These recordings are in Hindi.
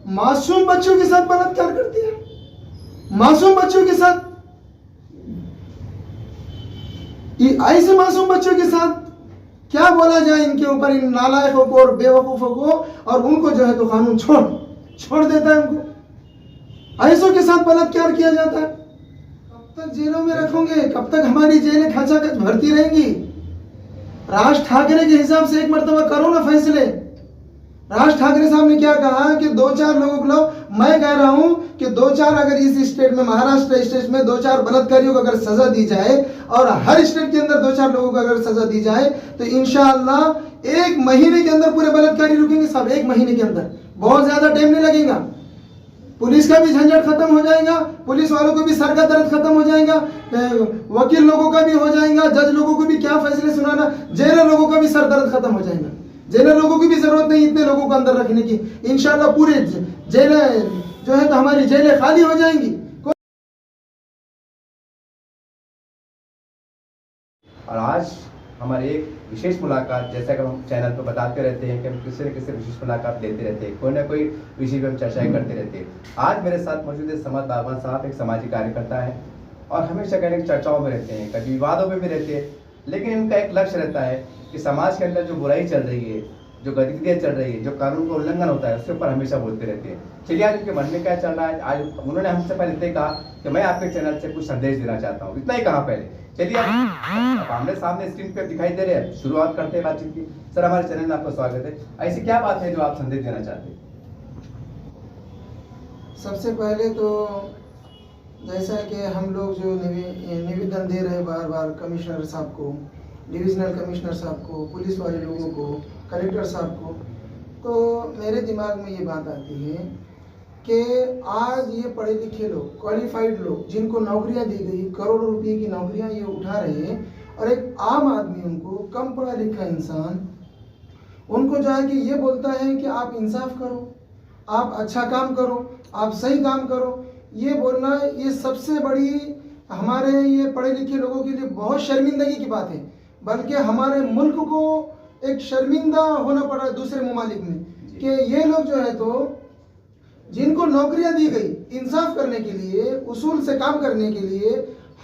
मासूम बच्चों के साथ बलात्कार कर दिया, मासूम बच्चों के साथ, ऐसे मासूम बच्चों के साथ क्या बोला जाए इनके ऊपर, इन नालायकों को और बेवकूफों को, और उनको जो है तो कानून छोड़ देता है उनको, ऐसों के साथ बलात्कार किया जाता है। कब तक जेलों में रखोगे, कब तक हमारी जेलें खचाखच भरती रहेंगी? राज ठाकरे के हिसाब से एक मर्तबा करो ना फैसले। राज ठाकरे साहब ने क्या कहा कि 2-4 लोगों को, मैं कह रहा हूं कि 2-4 अगर इस स्टेट में, महाराष्ट्र स्टेट में 2-4 बलात्कारियों को अगर सजा दी जाए और हर स्टेट के अंदर 2-4 लोगों को अगर सजा दी जाए तो इंशाअल्लाह 1 महीने के अंदर पूरे बलात्कारी रुकेंगे साहब, 1 महीने के अंदर, बहुत ज्यादा टाइम नहीं लगेगा। पुलिस का भी झंझट खत्म हो जाएगा, पुलिस वालों को भी सर का दर्द खत्म हो जाएगा, वकील लोगों का भी हो जाएगा, जज लोगों को भी क्या फैसले सुनाना, जेलर लोगों का भी सर दर्द खत्म हो जाएगा। जेलर लोगों की भी जरूरत नहीं इतने लोगों को अंदर रखने की, इंशाल्लाह पूरे जेलें जो है तो हमारी जेलें खाली हो जाएंगी। और आज हमारी एक विशेष मुलाकात, जैसा कि हम चैनल पर बताते रहते हैं कि हम किसी न किसी विशेष मुलाकात लेते रहते हैं, कोई ना कोई विषय पर हम चर्चाएं करते रहते हैं। आज मेरे साथ मौजूद है समद बागवान साहब, एक सामाजिक कार्यकर्ता है और हमेशा कहने की चर्चाओं में रहते हैं, कभी विवादों में भी रहते हैं, लेकिन इनका एक लक्ष्य रहता है कि समाज के अंदर जो बुराई चल रही है, जो गतिविधियाँ चल रही है, जो कानून का उल्लंघन होता है, उसके ऊपर हमेशा बोलते रहते हैं। चलिए आज उनके मन में क्या चल रहा है, आज उन्होंने हमसे पहले इतने कहा कि मैं आपके चैनल से कुछ संदेश देना चाहता हूँ, इतना ही कहा पहले। चलिए अब आमने सामने स्क्रीन पे दिखाई दे रहे हैं, शुरुआत करते हैं बातचीत की। सर, हमारे चैनल में आपका स्वागत है। ऐसी क्या बात है जो आप संदेश देना चाहते हैं? सबसे पहले तो जैसा कि हम लोग जो निवेदन दे रहे हैं बार बार कमिश्नर साहब को, डिविजनल कमिश्नर साहब को, पुलिस वाले लोगों को, कलेक्टर साहब को, तो मेरे दिमाग में ये बात आती है कि आज ये पढ़े लिखे लोग, क्वालिफाइड लोग, जिनको नौकरियां दी गई, करोड़ों रुपए की नौकरियां ये उठा रहे हैं, और एक आम आदमी, उनको कम पढ़ा लिखा इंसान, उनको जो है कि ये बोलता है कि आप इंसाफ करो, आप अच्छा काम करो, आप सही काम करो, ये बोलना, ये सबसे बड़ी हमारे ये पढ़े लिखे लोगों के लिए बहुत शर्मिंदगी की बात है। बल्कि हमारे मुल्क को एक शर्मिंदा होना पड़ रहा है दूसरे ममालिक में कि ये लोग जो है तो जिनको नौकरियां दी गई इंसाफ करने के लिए, उसूल से काम करने के लिए,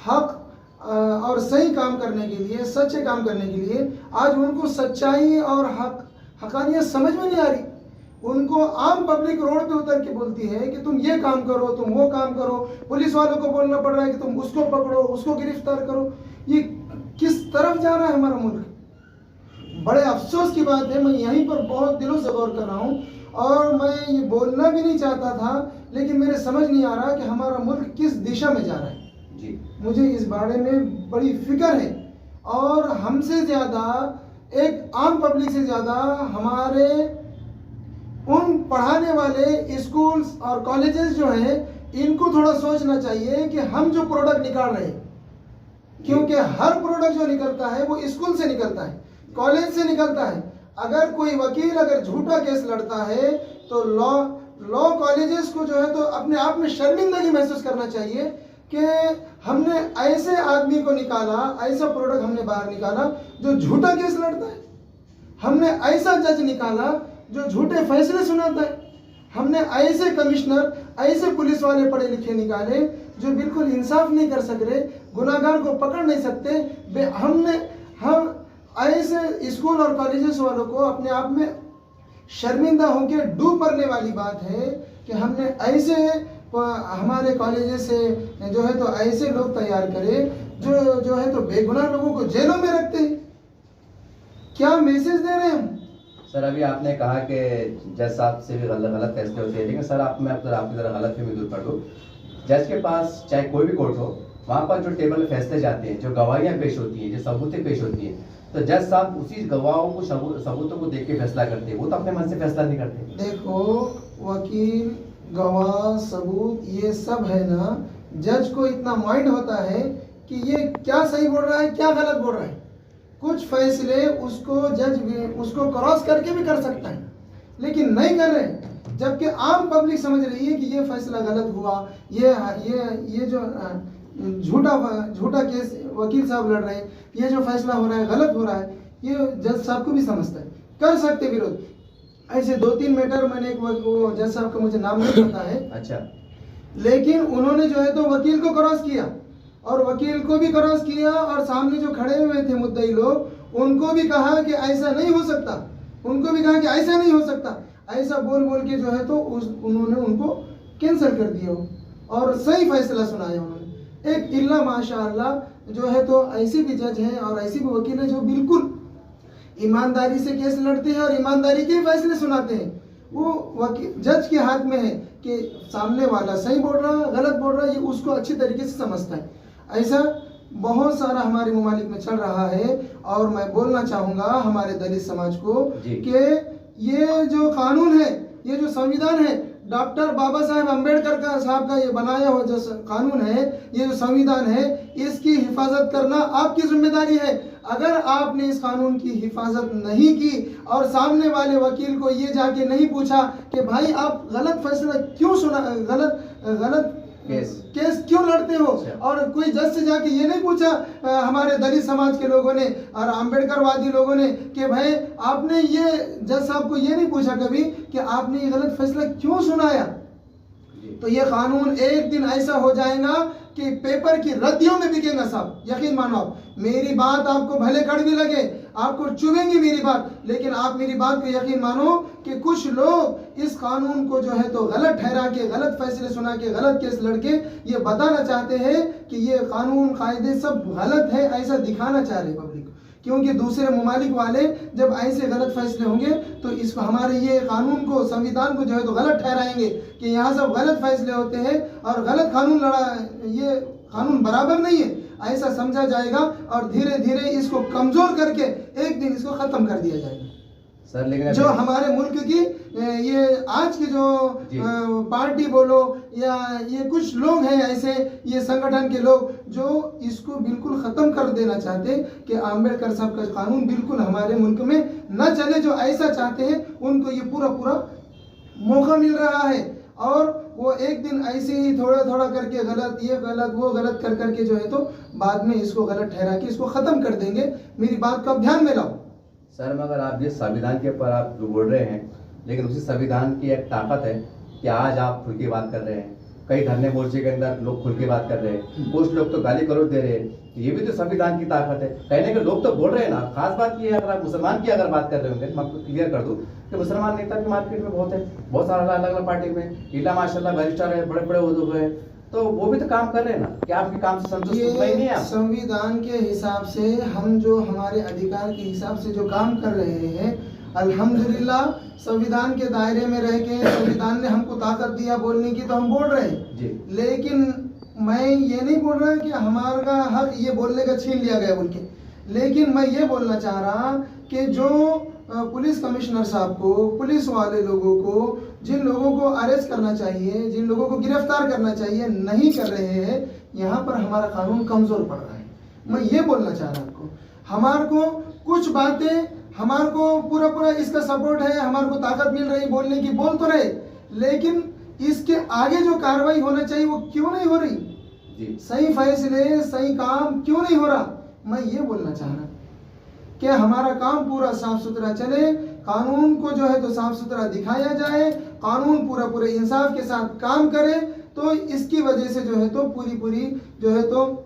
हक और सही काम करने के लिए, सच्चे काम करने के लिए, आज उनको सच्चाई और हकानियत समझ में नहीं आ रही। उनको आम पब्लिक रोड पे उतर के बोलती है कि तुम ये काम करो, तुम वो काम करो, पुलिस वालों को बोलना पड़ रहा है कि तुम उसको पकड़ो, उसको गिरफ्तार करो। ये किस तरफ जा रहा है हमारा मुल्क? बड़े अफसोस की बात है, मैं यहीं पर बहुत दिलों से गौर कर रहा हूँ और मैं ये बोलना भी नहीं चाहता था, लेकिन मेरे समझ नहीं आ रहा कि हमारा मुल्क किस दिशा में जा रहा है जी। मुझे इस बारे में बड़ी फिक्र है और हमसे ज़्यादा, एक आम पब्लिक से ज़्यादा, हमारे उन पढ़ाने वाले स्कूल्स और कॉलेजेस जो हैं, इनको थोड़ा सोचना चाहिए कि हम जो प्रोडक्ट निकाल रहे हैं, क्योंकि हर प्रोडक्ट जो निकलता है वो स्कूल से निकलता है, कॉलेज से निकलता है। अगर कोई वकील अगर झूठा केस लड़ता है तो लॉ कॉलेजेस को जो है तो अपने आप में शर्मिंदगी महसूस करना चाहिए कि हमने ऐसे आदमी को निकाला, ऐसा प्रोडक्ट हमने बाहर निकाला जो झूठा केस लड़ता है, हमने ऐसा जज निकाला जो झूठे फैसले सुनाता है, हमने ऐसे कमिश्नर, ऐसे पुलिस वाले पढ़े लिखे निकाले जो बिल्कुल इंसाफ नहीं कर सक रहे, गुनाहगार को पकड़ नहीं सकते। हम ऐसे स्कूल और कॉलेजेस वालों को अपने आप में शर्मिंदा होकर डूब मरने वाली बात है कि हमने ऐसे हमारे कॉलेजेस से जो है तो ऐसे लोग तैयार करे जो है तो बेगुनाह लोगों को जेलों में रखते हैं। क्या मैसेज दे रहे हैं हम? सर, अभी आपने कहा कि जज साहब से भी गलत फैसले होते हैं, लेकिन सर मैं आपकी तरह गलत फहमी दूर कर दूँ। जज के पास चाहे कोई भी कोर्ट हो, वहाँ पर जो टेबल में फैसले जाते हैं, जो गवाहियाँ पेश होती हैं, जो सबूतें पेश होती हैं, तो जज साहब उसी गवाहों को, सबूतों को देख के फैसला करते हैं। वो तो अपने मन से फैसला नहीं करते। देखो, वकील, गवाह, सबूत, ये सब है ना, जज को इतना माइंड होता है कि ये क्या सही बोल रहा है, क्या गलत बोल रहा है। कुछ फैसले उसको जज भी उसको क्रॉस करके भी कर सकता है, लेकिन नहीं कर रहे। जबकि आम पब्लिक समझ रही है कि ये फैसला गलत हुआ, ये जो झूठा केस वकील साहब लड़ रहे हैं, ये जो फैसला हो रहा है गलत हो रहा है, ये जज साहब को भी समझता है, कर सकते विरोध। ऐसे 2-3 मैटर मैंने वो जज साहब का मुझे नाम नहीं पता है, अच्छा, लेकिन उन्होंने जो है तो वकील को क्रॉस किया और वकील को भी क्रॉस किया और सामने जो खड़े हुए थे मुद्दई लोग उनको भी कहा कि ऐसा नहीं हो सकता, उनको भी कहा कि ऐसा नहीं हो सकता, ऐसा बोल बोल के जो है तो उन्होंने उनको कैंसिल कर दिया और सही फैसला सुनाया उन्होंने। एक इल्ला माशाअल्लाह जो है तो ऐसे भी जज हैं और ऐसे भी वकील हैं जो बिल्कुल ईमानदारी से केस लड़ते हैं और ईमानदारी के फैसले सुनाते हैं। वो वकील जज के हाथ में है कि सामने वाला सही बोल रहा है गलत बोल रहा है, ये उसको अच्छी तरीके से समझता है। ऐसा बहुत सारा हमारे ममालिक में चल रहा है और मैं बोलना चाहूँगा हमारे दलित समाज को कि ये जो कानून है, ये जो संविधान है, डॉक्टर बाबा साहेब अम्बेडकर का साहब का ये बनाया हुआ जो कानून है, ये जो संविधान है, इसकी हिफाजत करना आपकी जिम्मेदारी है। अगर आपने इस कानून की हिफाजत नहीं की और सामने वाले वकील को ये जाके नहीं पूछा कि भाई आप गलत फैसला क्यों सुना, गलत केस क्यों लड़ते हो, और कोई जज से जाके ये नहीं पूछा हमारे दलित समाज के लोगों ने और अम्बेडकरवादी लोगों ने कि भाई आपने ये जज साहब को ये नहीं पूछा कभी कि आपने ये गलत फैसला क्यों सुनाया, तो ये कानून एक दिन ऐसा हो जाएगा कि पेपर की रद्दियों में बिकेगा साहब। यकीन मानो आप, मेरी बात आपको भले कड़वी लगे, आपको चुभेंगी मेरी बात, लेकिन आप मेरी बात को यकीन मानो कि कुछ लोग इस कानून को जो है तो गलत ठहरा के, गलत फैसले सुना के, गलत केस लड़के ये बताना चाहते हैं कि ये कानून कायदे सब गलत है, ऐसा दिखाना चाह रहे पब्लिक को। क्योंकि दूसरे ममालिक वाले जब ऐसे गलत फैसले होंगे तो इसको हमारे ये कानून को, संविधान को जो है तो गलत ठहराएंगे कि यहाँ सब गलत फैसले होते हैं और गलत कानून लड़ा, ये कानून बराबर नहीं है, ऐसा समझा जाएगा और धीरे धीरे इसको कमजोर करके एक दिन इसको खत्म कर दिया जाएगा। सर लेकिन जो हमारे मुल्क की ये आज की जो पार्टी बोलो या ये कुछ लोग हैं ऐसे, ये संगठन के लोग जो इसको बिल्कुल ख़त्म कर देना चाहते कि अम्बेडकर साहब का कानून बिल्कुल हमारे मुल्क में न चले, जो ऐसा चाहते हैं उनको ये पूरा पूरा मौका मिल रहा है और वो एक दिन ऐसे ही थोड़ा थोड़ा करके गलत, ये गलत, वो गलत कर करके जो है तो बाद में इसको गलत ठहरा के इसको ख़त्म कर देंगे। मेरी बात को आप ध्यान में लाओ। सर मगर आप ये संविधान के ऊपर आप जो बोल रहे हैं, लेकिन उसी संविधान की एक ताकत है कि आज आप खुल के बात कर रहे हैं, कई धरने मोर्चे के अंदर लोग खुल के बात कर रहे हैं, कुछ लोग तो गाली गलौज दे रहे हैं, ये भी तो संविधान की ताकत है। कहने के लोग तो बोल रहे हैं ना। खास बात ये है, अगर आप मुसलमान की अगर बात कर रहे होंगे, मैं आपको क्लियर कर दूं कि मुसलमान नेता भी मार्केट में बहुत है, बहुत सारा अलग अलग पार्टी में, इला माशाल्लाह बैरिस्टर है, बड़े बड़े ओहदे हैं, तो वो भी तो काम कर रहे हैं ना। क्या आपके काम से संतुष्ट नहीं है? संविधान के हिसाब से हम जो हमारे अधिकार के हिसाब से जो काम कर रहे हैं, अल्हम्दुलिल्लाह संविधान के दायरे में रह के संविधान ने हमको ताकत दिया बोलने की, तो हम बोल रहे हैं। लेकिन मैं ये नहीं बोल रहा कि हमारा हक ये बोलने का छीन लिया गया बोल के, लेकिन मैं ये बोलना चाह रहा कि जो पुलिस कमिश्नर साहब को, पुलिस वाले लोगों को, जिन लोगों को अरेस्ट करना चाहिए, जिन लोगों को गिरफ्तार करना चाहिए, नहीं कर रहे हैं, यहाँ पर हमारा कानून कमज़ोर पड़ रहा है। मैं ये बोलना चाह रहा हूँ, हमारे को कुछ बातें, हमारे को पूरा पूरा इसका सपोर्ट है, हमारे को ताकत मिल रही बोलने की, बोल तो रहे, लेकिन इसके आगे जो कार्रवाई होना चाहिए वो क्यों नहीं हो रही? सही फैसले, सही काम क्यों नहीं हो रहा? मैं ये बोलना चाह रहा कि हमारा काम पूरा साफ सुथरा चले, कानून को जो है तो साफ सुथरा दिखाया जाए, कानून पूरा पूरे इंसाफ के साथ काम करे, तो इसकी वजह से जो है तो पूरी जो है तो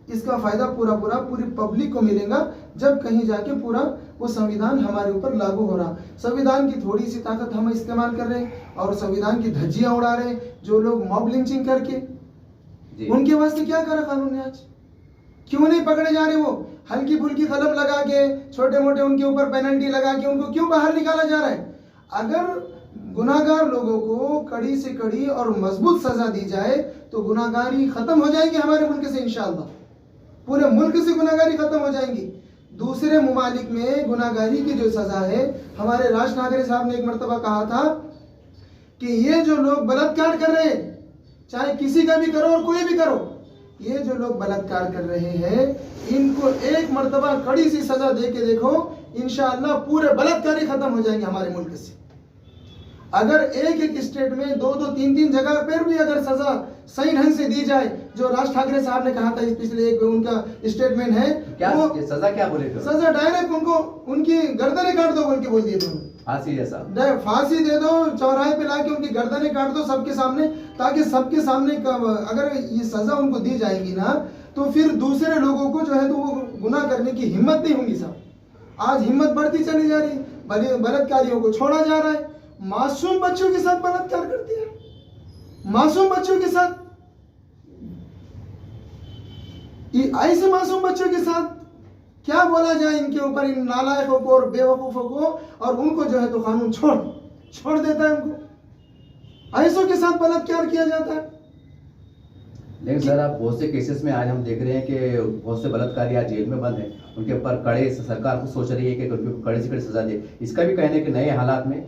इसका फायदा पूरा पूरी पब्लिक को मिलेगा, जब कहीं जाके पूरा वो संविधान हमारे ऊपर लागू हो रहा। संविधान की थोड़ी सी ताकत हम इस्तेमाल कर रहे हैं और संविधान की धज्जियां उड़ा रहे हैं जो लोग मॉब लिंचिंग करके। उनके वास्ते क्या करा कानून ने आज? क्यों नहीं पकड़े जा रहे? वो हल्की फुल्की कलम लगा के, छोटे मोटे उनके ऊपर पेनल्टी लगा के उनको क्यों बाहर निकाला जा रहा है? अगर गुनाहगार लोगों को कड़ी से कड़ी और मजबूत सजा दी जाए तो गुनाहगारी खत्म हो जाएगी हमारे मुल्क से, इंशाअल्लाह पूरे मुल्क से गुनाहगारी खत्म हो जाएंगी। दूसरे मुमालिक में गुनाहगारी की जो सजा है, हमारे राज नागरी साहब ने एक मरतबा कहा था कि ये जो लोग बलात्कार कर रहे हैं, चाहे किसी का भी करो और कोई भी करो, ये जो लोग बलात्कार कर रहे हैं इनको एक मर्तबा कड़ी सी सजा दे के देखो, इंशाअल्लाह पूरे बलात्कारी खत्म हो जाएंगे हमारे मुल्क से। अगर एक एक स्टेट में 2-2, 3-3 जगह पर भी अगर सजा सही ढंग से दी जाए, जो राज ठाकरे साहब ने कहा था इस पिछले एक उनका स्टेटमेंट है, क्या वो सजा क्या बोले थे? सजा डायरेक्ट उनको उनकी गर्दनें काट दो बोल के बोल दिए थे। फांसी जैसा। फांसी दे दो, चौराहे पे लाके उनकी गर्दनें काट दो सबके सामने, ताकि सबके सामने अगर ये सजा उनको दी जाएगी ना, तो फिर दूसरे लोगों को जो है तो वो गुनाह करने की हिम्मत नहीं होगी साहब। आज हिम्मत बढ़ती चली जा रही, बलात्कारियों को छोड़ा जा रहा है, मासूम बच्चों के साथ बलात्कार करते हैं, मासूम बच्चों के साथ, ऐसे मासूम बच्चों के साथ क्या बोला जाए इनके ऊपर, इन नालायकों को और बेवकूफों को, और उनको जो है तो कानून छोड़ देता है उनको, ऐसों के साथ बलात्कार किया जाता है। लेकिन सर आप बहुत से केसेस में आज हम देख रहे हैं कि बहुत से बलात्कारी आज जेल में बंद हैं, उनके ऊपर कड़े, सरकार को सोच रही है कि उनको कड़े से कड़े सजा दे, इसका भी कहने के नए हालात में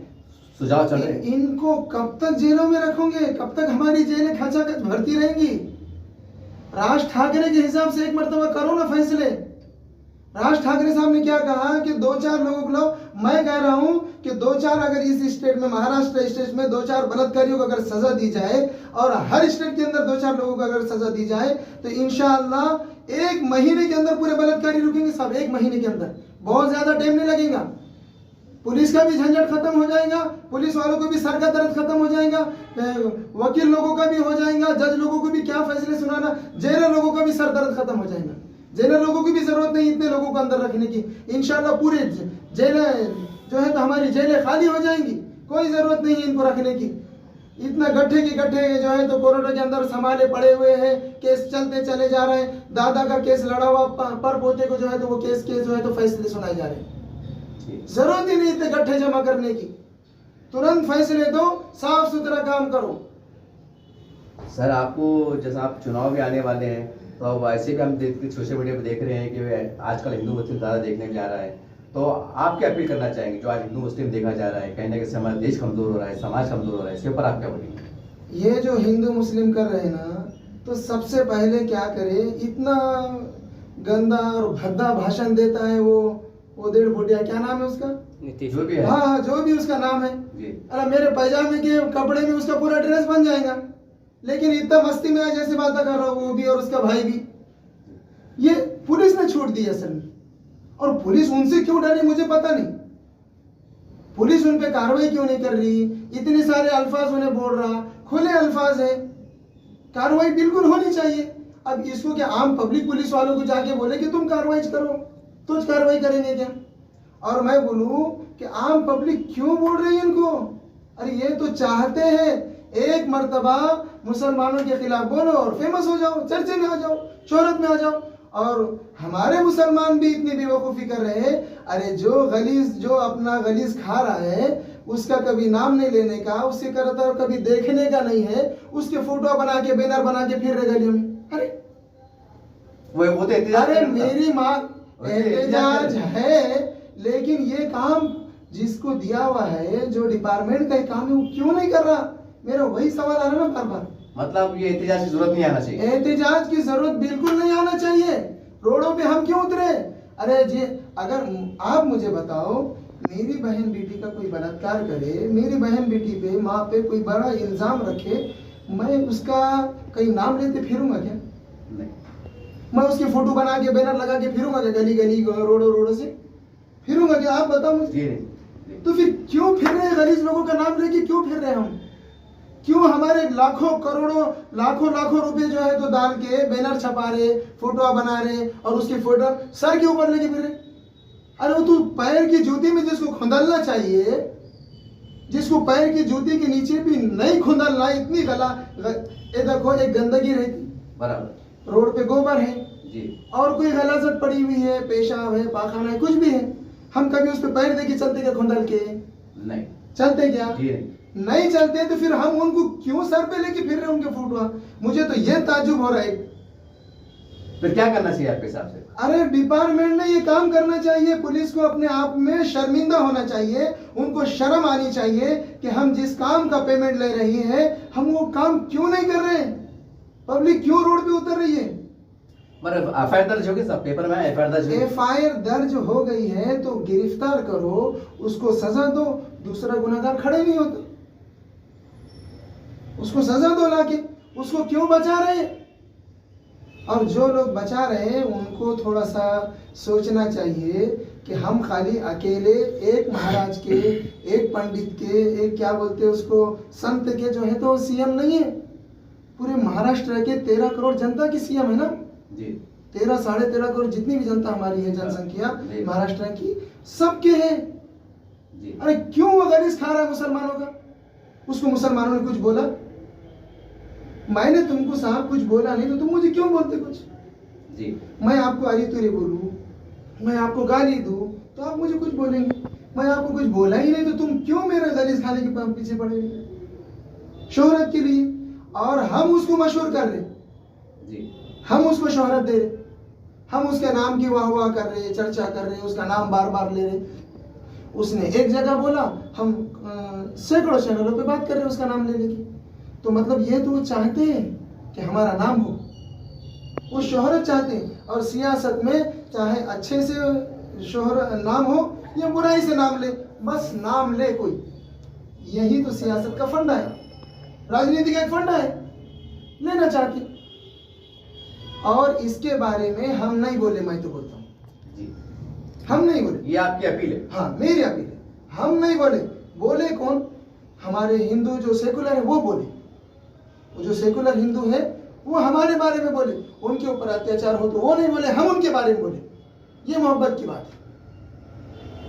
सुझाव चल रहे हैं। इनको कब तक जेलों में रखोगे, कब तक हमारी जेलें खचाखच भरती रहेंगी? राज ठाकरे के हिसाब से एक मर्तबा करो ना फैसले। राज ठाकरे साहब ने क्या कहा कि 2-4 लोगों को, मैं कह रहा हूं कि 2-4 अगर इस स्टेट में, महाराष्ट्र स्टेट में 2-4 बलात्कारियों को अगर सजा दी जाए, और हर स्टेट के अंदर 2-4 लोगों को अगर सजा दी जाए, तो इंशाअल्लाह 1 महीने के अंदर पूरे बलात्कारी रुकेंगे साहब, 1 महीने के अंदर, बहुत ज्यादा टाइम नहीं लगेगा। पुलिस का भी झंझट खत्म हो जाएगा, पुलिस वालों को भी सर का दर्द खत्म हो जाएगा, वकील लोगों का भी हो जाएगा, जज लोगों को भी क्या फैसले सुनाना, जेलर लोगों का भी सर दर्द खत्म हो जाएगा। जेलर लोगों की भी जरूरत नहीं इतने लोगों को अंदर रखने की, इंशाल्लाह पूरे जेलें जो है तो हमारी जेलें खाली हो जाएंगी, कोई जरूरत नहीं है इनको रखने की। इतना गड्ढे के गड्ढे जो है तो कोरोना के अंदर संभाले पड़े हुए हैं, केस चलते चले जा रहे हैं, दादा का केस लड़ा हुआ, पर पोते को जो है तो वो केस जो है तो फैसले सुनाए जा रहे हैं। जरूरत ही नहीं इतने गड्ढे जमा करने की, तुरंत फैसले दो, साफ सुथरा काम करो। सर आपको, जैसा आप चुनाव भी आने वाले हैं, तो वैसे भी हम सोशल मीडिया पे देख रहे हैं कि आजकल हिंदू मुस्लिम ज़्यादा देखने में जा रहा है, तो आप क्या अपील करना चाहेंगे? जो आज हिंदू मुस्लिम देखा जा रहा है, कहने के हमारा देश कमजोर हो रहा है, समाज कमजोर हो रहा है, इसके ऊपर आप क्या बोलेंगे? ये जो हिंदू मुस्लिम कर रहे हैं ना, तो सबसे पहले क्या करे, इतना गंदा और भद्दा भाषण देता है वो 1.5 फुटिया, क्या नाम है उसका, जो भी है, हाँ जो भी उसका नाम है, अरे मेरे पैजामे के कपड़े में उसका पूरा ड्रेस बन जाएगा, लेकिन इतना मस्ती में जैसे बातें कर रहा हूँ, वो भी और उसका भाई भी। ये पुलिस ने छूट दी असल में, और पुलिस उनसे क्यों डरी मुझे पता नहीं, पुलिस उन पे कार्रवाई क्यों नहीं कर रही, इतने सारे अल्फाज उन्हें बोल रहा, खुले अल्फाज है, कार्रवाई बिल्कुल होनी चाहिए। अब इसको क्या आम पब्लिक पुलिस वालों को जाके बोले कि तुम कार्रवाई करो, तो कार्रवाई करेंगे क्या? और मैं बोलूं कि आम पब्लिक क्यों बोल रही है इनको? अरे ये तो चाहते हैं एक मर्तबा मुसलमानों के खिलाफ बोलो और फेमस हो जाओ, चर्चे में आ जाओ, शोहरत में आ जाओ। और हमारे मुसलमान भी इतनी बेवकूफ़ी कर रहे हैं, अरे जो अपना गलीज खा रहा है उसका कभी नाम नहीं लेने का, उससे करता कभी देखने का नहीं है, उसके फोटो बना के बैनर बना के फिर रहे गलियों में। अरे वो तो अरे मेरी माँ एहतजाज है, लेकिन ये काम जिसको दिया हुआ है, जो डिपार्टमेंट का काम है, वो क्यों नहीं कर रहा? मेरा वही सवाल आ रहा ना बार बार। मतलब ये एहतजाज की जरूरत नहीं आना चाहिए, एहतजाज की जरूरत बिल्कुल नहीं आना चाहिए। रोडों पे हम क्यों उतरे? अरे जी अगर आप मुझे बताओ, मेरी बहन बेटी का कोई बलात्कार करे, मेरी बहन बेटी पे, माँ पे कोई बड़ा इल्जाम रखे, मैं उसका कहीं नाम लेते फिरूंगा क्या? नहीं। मैं उसकी फोटो बना के बैनर लगा के फिरूंगा क्या? गली गली रोडों से फिरूंगा क्या? आप बताओ मुझे। तो फिर क्यों फिर रहे गलीज लोगों का नाम लेके, क्यों फिर रहे हम? क्यों हमारे लाखों करोड़ों लाखों रुपए जो है तो डाल के बैनर छपा रहे, फोटो बना रहे, और उसकी फोटो सर के ऊपर लेके फिर रहे? अरे वो तो पैर की जूती में जिसको खुंदलना चाहिए, जिसको पैर की जूती के नीचे भी नहीं खुंदलना, इतनी ये देखो एक गंदगी रहती, बराबर रोड पे गोबर है जी, और कोई गलाजत पड़ी हुई है, पेशाब है, पाखाना है, कुछ भी है, हम कभी उस पे पैर दे के चलते क्या? खुंदल के नहीं चलते क्या? जी नहीं चलते, तो फिर हम उनको क्यों सर पे लेके फिर रहे उनके फोटो? मुझे तो ये ताज्जुब हो रहा है। फिर क्या करना चाहिए आपके हिसाब से? अरे डिपार्टमेंट ने ये काम करना चाहिए, पुलिस को अपने आप में शर्मिंदा होना चाहिए, उनको शर्म आनी चाहिए कि हम जिस काम का पेमेंट ले रही है, हम वो काम क्यों नहीं कर रहे? पब्लिक क्यों रोड पे उतर रही है? एफआईआर दर्ज होगी सब, पेपर में एफआईआर दर्ज हो गई है तो गिरफ्तार करो, उसको सजा दो, दूसरा गुनहगार खड़े नहीं होता, उसको सजा दो लाके। उसको क्यों बचा रहे? और जो लोग बचा रहे हैं उनको थोड़ा सा सोचना चाहिए कि हम खाली अकेले एक महाराज के, एक पंडित के, एक क्या बोलते हैं उसको, संत के जो है तो सीएम नहीं है। पूरे महाराष्ट्र के 13 करोड़ जनता की सीएम है ना जी। 13 साढ़े 13 करोड़ जितनी भी जनता हमारी है, जनसंख्या महाराष्ट्र की, सबके है। अरे क्यों वो गलीस खा रहा है मुसलमानों का? उसको मुसलमानों ने कुछ बोला? मैंने तुमको साहब कुछ बोला नहीं, तो तुम मुझे क्यों बोलते कुछ जी? मैं आपको अरे तुरे बोलूं, मैं आपको गाली दूं तो आप मुझे कुछ बोलेंगे। मैं आपको कुछ बोला ही नहीं तो तुम क्यों मेरे गलीस खाने के पीछे पड़े? शोहरत के लिए। और हम उसको मशहूर कर रहे जी, हम उसको शोहरत दे रहे, हम उसके नाम की वाह वाह कर रहे, चर्चा कर रहे, उसका नाम बार बार ले रहे। उसने एक जगह बोला, हम सैकड़ों चैनलों पे बात कर रहे हैं उसका नाम लेने की। तो मतलब ये तो वो चाहते हैं कि हमारा नाम हो, वो शोहरत चाहते हैं। और सियासत में चाहे अच्छे से शोहरत नाम हो या बुराई से नाम ले, बस नाम ले कोई। यही तो सियासत का फंडा है, राजनीति का एक फंडा है, लेना चाहते। और इसके बारे में हम नहीं बोले, मैं तो बोलता हूँ जी, हम नहीं बोले। ये आपकी अपील है? हाँ, मेरी अपील है। हम नहीं बोले। बोले कौन? हमारे हिंदू जो सेकुलर है वो बोले। वो जो सेकुलर हिंदू है वो हमारे बारे में बोले। उनके ऊपर अत्याचार हो तो वो नहीं बोले, हम उनके बारे में बोले। ये मोहब्बत की बात है।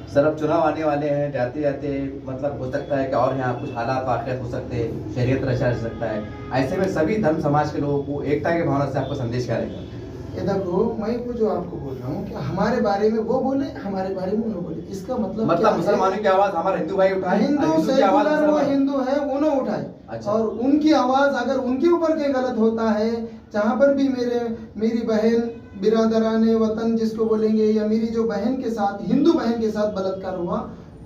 सर, अब चुनाव आने वाले हैं, जाते जाते मतलब हो सकता है कि और यहाँ कुछ हालात वाक़ियात हो सकते हैं, शरीयत रचा जा सकता है। ऐसे में सभी धर्म समाज के लोगों को एकता की भावना से आपको संदेश क्या रहेगा? ये देखो, मैं वो जो आपको बोल रहा हूँ कि हमारे बारे में वो बोले, हमारे बारे में उन्होंने बोले, इसका मतलब मुसलमानों की आवाज हमारे हिंदू भाई उठाए, हिंदू सेकुलर वो हिंदू है उन्होंने उठाए। अच्छा। और उनकी आवाज अगर उनके ऊपर कहीं गलत होता है, जहाँ पर भी मेरी बहन बिरादराने वतन जिसको बोलेंगे, या मेरी जो बहन के साथ, हिंदू बहन के साथ बलात्कार हुआ,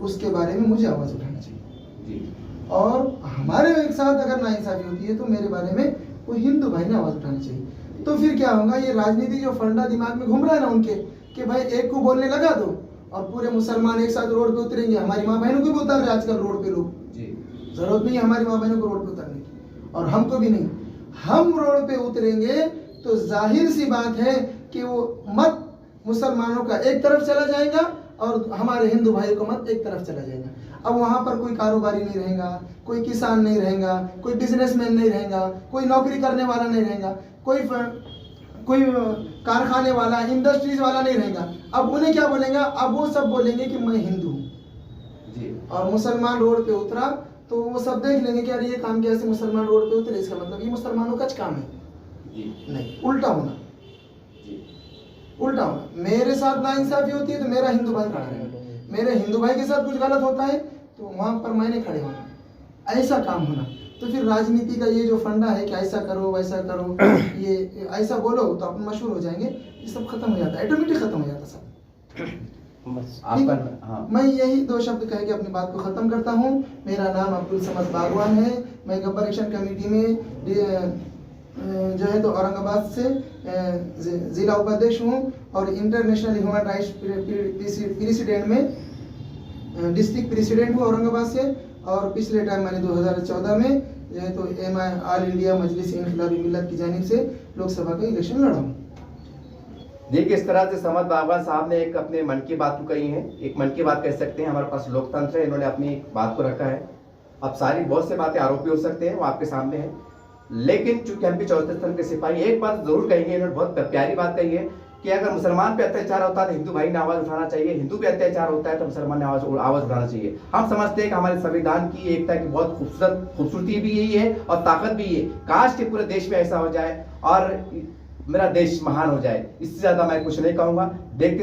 उसके बारे में मुझे आवाज उठाना चाहिए जी। और हमारे एक साथ अगर नाइंसाफी होती है तो मेरे बारे में वो हिंदू भाई ने आवाज उठानी चाहिए। तो फिर क्या होगा? ये राजनीति जो फंडा दिमाग में घूम रहा है ना उनके, कि भाई एक को बोलने लगा दो और पूरे मुसलमान एक साथ रोड पे उतरेंगे। हमारी माँ बहनों को भी उतर रहे आजकल रोड पे लोग जी। जरूरत नहीं है हमारी माँ बहनों को रोड पे उतरने की, और हमको भी नहीं। हम रोड पे उतरेंगे तो जाहिर सी बात है कि वो मत मुसलमानों का एक तरफ चला जाएगा और हमारे हिंदू भाई को मत एक तरफ चला जाएगा। अब वहां पर कोई कारोबारी नहीं रहेगा, कोई किसान नहीं रहेगा, कोई बिजनेसमैन नहीं रहेगा, कोई नौकरी करने वाला नहीं रहेगा, कोई कारखाने वाला, इंडस्ट्रीज वाला नहीं रहेगा। अब उन्हें क्या बोलेंगे? अब वो सब बोलेंगे कि मैं हिंदू हूँ। और मुसलमान रोड पे उतरा तो वो सब देख लेंगे कि यार ये काम कैसे मुसलमान रोड पे उतरे, इसका मतलब ये मुसलमानों का काम है जी। नहीं, उल्टा होना जी। उल्टा होना। मेरे साथ नाइंसाफी होती है तो मेरा हिंदू भाई खड़ा रहेगा, मेरे हिंदू भाई के साथ कुछ गलत होता है तो वहां पर मैंने खड़े होना, ऐसा काम होना। तो फिर राजनीति का ये जो फंडा है कि ऐसा करो वैसा करो, ये ऐसा बोलो तो अपन मशहूर हो जाएंगे, ये सब खत्म हो जाता है, ऑटोमेटिक खत्म हो जाता सब। बस आपका हाँ। मैं यही 2 शब्द कह के अपनी बात को खत्म करता हूँ। मेरा नाम अब्दुल समद बागवान है। मैं गब्बर एक्शन कमेटी में जो है तो औरंगाबाद से जिला उपाध्यक्ष हूँ और इंटरनेशनल ह्यूमन राइट्स प्रेसिडेंट में डिस्ट्रिक्ट प्रेसिडेंट हूँ औरंगाबाद से। और पिछले टाइम मैंने 2014 में जो है तो MI ऑल इंडिया मजलिस इनकलाबी मिल्लत की जानिब से लोकसभा का इलेक्शन लड़ा हूँ। देखिए, इस तरह से समद बागवान साहब ने एक अपने मन की बात को कही है, एक मन की बात कह सकते हैं। हमारे पास लोकतंत्र है, इन्होंने अपनी बात को रखा है। अब सारी बहुत से बातें आरोपी हो सकते हैं, वो आपके सामने है, लेकिन चूंकि हम भी 34 स्तंभ के सिपाही, एक बात जरूर कहेंगे, इन्होंने बहुत प्यारी बात कही है कि अगर मुसलमान पे अत्याचार होता है तो हिंदू भाई ने आवाज उठाना चाहिए, हिंदू पे अत्याचार होता है तो मुसलमान ने आवाज उठाना चाहिए। हम समझते हैं कि हमारे संविधान की एकता की बहुत खूबसूरती भी यही है और ताकत भी है। काश कि पूरे देश में ऐसा हो जाए और मेरा देश महान हो जाए। इससे ज्यादा मैं कुछ नहीं कहूंगा। देखते